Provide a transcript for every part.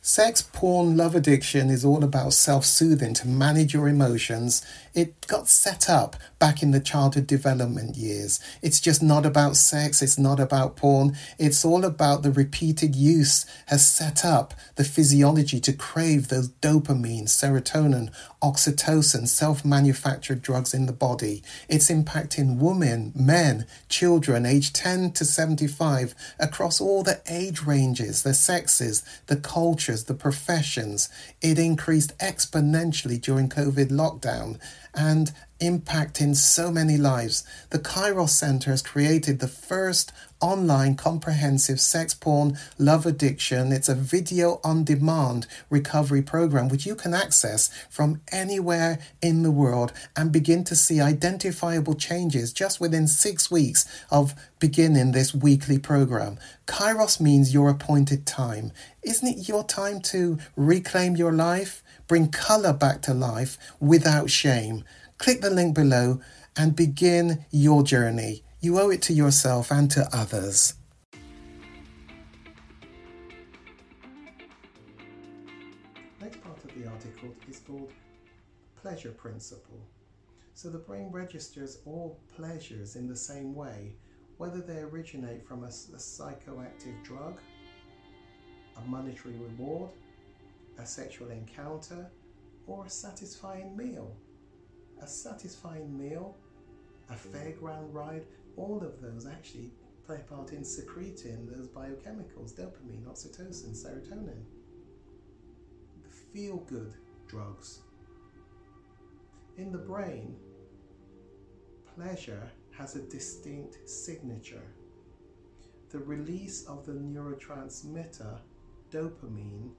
Sex, porn, love addiction is all about self-soothing to manage your emotions. It got set up back in the childhood development years. It's just not about sex. It's not about porn. It's all about the repeated use has set up the physiology to crave those dopamine, serotonin, oxytocin, self-manufactured drugs in the body. It's impacting women, men, children aged 10 to 75 across all the age ranges, the sexes, the cultures, the professions. It increased exponentially during COVID lockdown and impacting so many lives. The Kairos Center has created the first online comprehensive sex, porn, love addiction. It's a video on demand recovery program which you can access from anywhere in the world and begin to see identifiable changes just within 6 weeks of beginning this weekly program. Kairos means your appointed time. Isn't it your time to reclaim your life? Bring color back to life without shame. Click the link below and begin your journey. You owe it to yourself and to others. Next part of the article is called pleasure principle. So the brain registers all pleasures in the same way, whether they originate from a psychoactive drug, a monetary reward, a sexual encounter, or a satisfying meal. A satisfying meal, a fairground ride, all of those actually play a part in secreting those biochemicals, dopamine, oxytocin, serotonin. The feel-good drugs. In the brain, pleasure has a distinct signature. The release of the neurotransmitter dopamine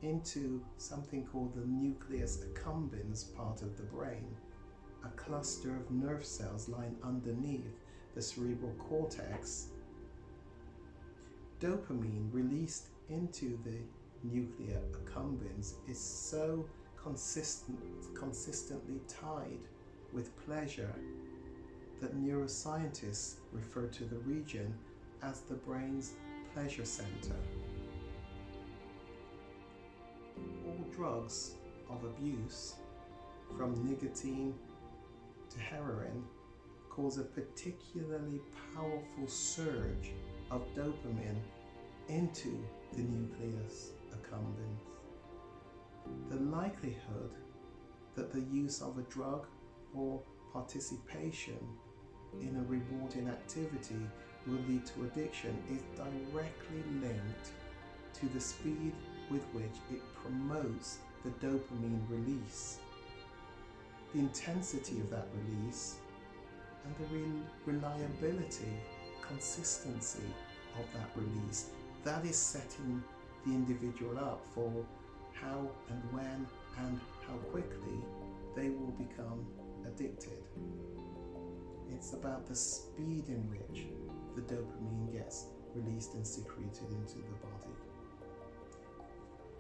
into something called the nucleus accumbens part of the brain, a cluster of nerve cells lying underneath the cerebral cortex. Dopamine released into the nucleus accumbens is so consistently tied with pleasure that neuroscientists refer to the region as the brain's pleasure center. All drugs of abuse, from nicotine to heroin, cause a particularly powerful surge of dopamine into the nucleus accumbens. The likelihood that the use of a drug or participation in a rewarding activity will lead to addiction is directly linked to the speed with which it promotes the dopamine release, the intensity of that release, and the reliability, consistency of that release. That is setting the individual up for how and when and how quickly they will become addicted. It's about the speed in which the dopamine gets released and secreted into the body.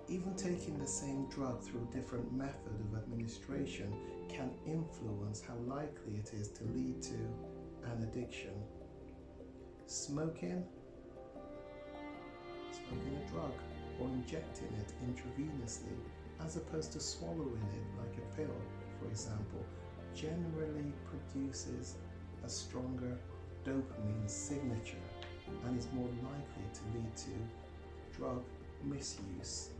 Even taking the same drug through a different method of administration can influence how likely it is to lead to an addiction. Smoking a drug or injecting it intravenously as opposed to swallowing it like a pill, for example, generally produces a stronger dopamine signature and is more likely to lead to drug misuse.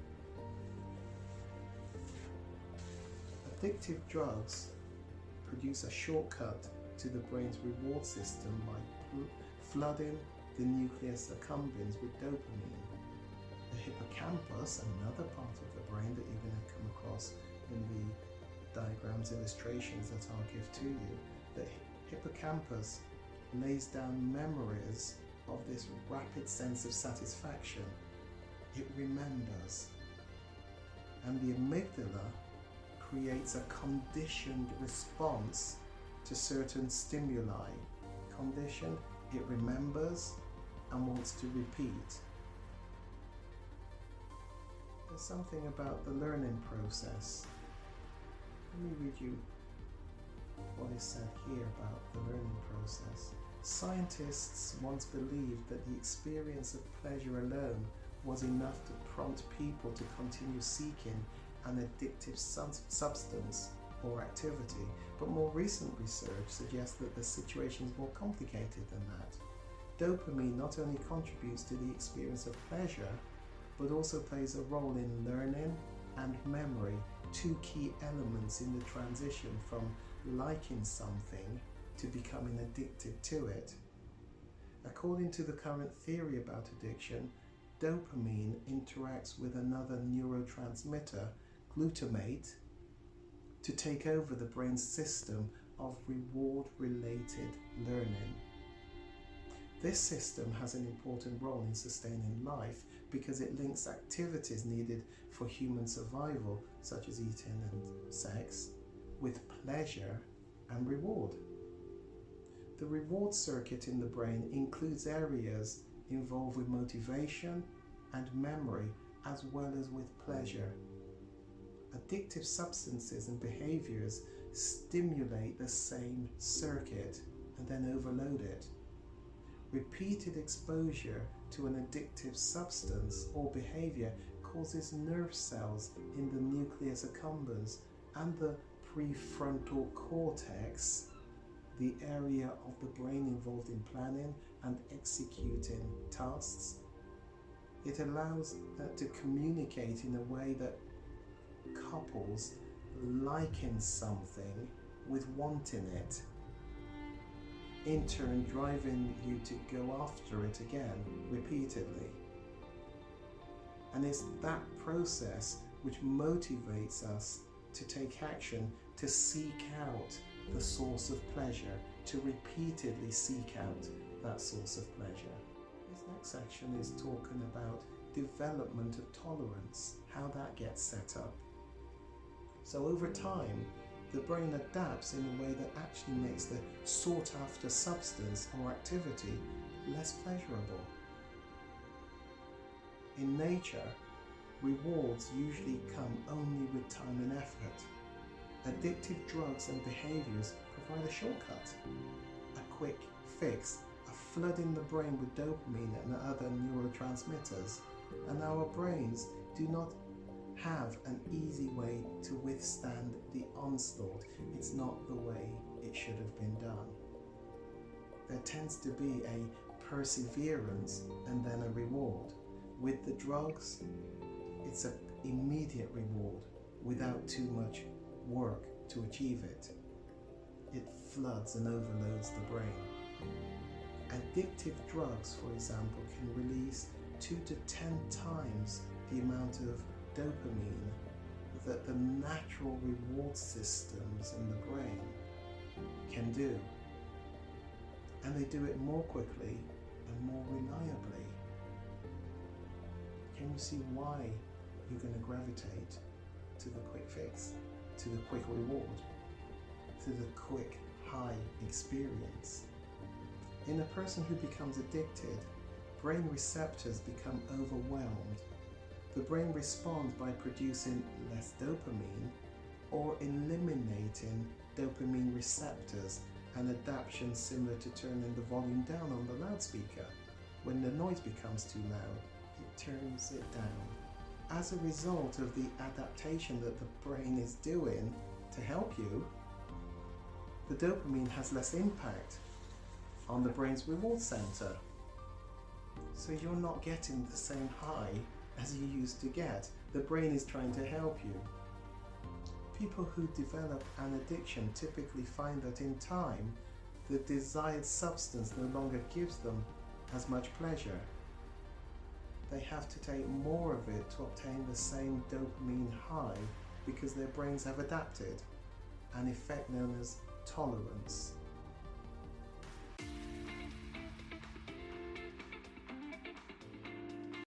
Addictive drugs produce a shortcut to the brain's reward system by flooding the nucleus accumbens with dopamine. The hippocampus, another part of the brain that you're going to come across in the diagrams, illustrations that I'll give to you, the hippocampus lays down memories of this rapid sense of satisfaction. It remembers. And the amygdala creates a conditioned response to certain stimuli. Conditioned, it remembers and wants to repeat. There's something about the learning process. Let me read you what is said here about the learning process. Scientists once believed that the experience of pleasure alone was enough to prompt people to continue seeking an addictive substance or activity, but more recent research suggests that the situation is more complicated than that. Dopamine not only contributes to the experience of pleasure, but also plays a role in learning and memory, two key elements in the transition from liking something to becoming addicted to it. According to the current theory about addiction, dopamine interacts with another neurotransmitter, glutamate, to take over the brain's system of reward-related learning. This system has an important role in sustaining life because it links activities needed for human survival, such as eating and sex, with pleasure and reward. The reward circuit in the brain includes areas involved with motivation and memory, as well as with pleasure. Addictive substances and behaviors stimulate the same circuit and then overload it. Repeated exposure to an addictive substance or behavior causes nerve cells in the nucleus accumbens and the prefrontal cortex, the area of the brain involved in planning and executing tasks. It allows that to communicate in a way that couples liking something with wanting it, in turn driving you to go after it again repeatedly. And it's that process which motivates us to take action, to seek out the source of pleasure, to repeatedly seek out that source of pleasure. This next section is talking about development of tolerance, how that gets set up. So over time, the brain adapts in a way that actually makes the sought-after substance or activity less pleasurable. In nature, rewards usually come only with time and effort. Addictive drugs and behaviors provide a shortcut, a quick fix, a flood in the brain with dopamine and other neurotransmitters, and our brains do not have an easy way to withstand the onslaught. It's not the way it should have been done. There tends to be a perseverance and then a reward. With the drugs, it's an immediate reward without too much work to achieve it. It floods and overloads the brain. Addictive drugs, for example, can release 2 to 10 times the amount of dopamine that the natural reward systems in the brain can do. And they do it more quickly and more reliably. Can you see why you're going to gravitate to the quick fix, to the quick reward, to the quick high experience? In a person who becomes addicted, brain receptors become overwhelmed. The brain responds by producing less dopamine or eliminating dopamine receptors, an adaptation similar to turning the volume down on the loudspeaker. When the noise becomes too loud, it turns it down. As a result of the adaptation that the brain is doing to help you, the dopamine has less impact on the brain's reward center. So you're not getting the same high as you used to get. The brain is trying to help you. People who develop an addiction typically find that in time, the desired substance no longer gives them as much pleasure. They have to take more of it to obtain the same dopamine high because their brains have adapted, an effect known as tolerance.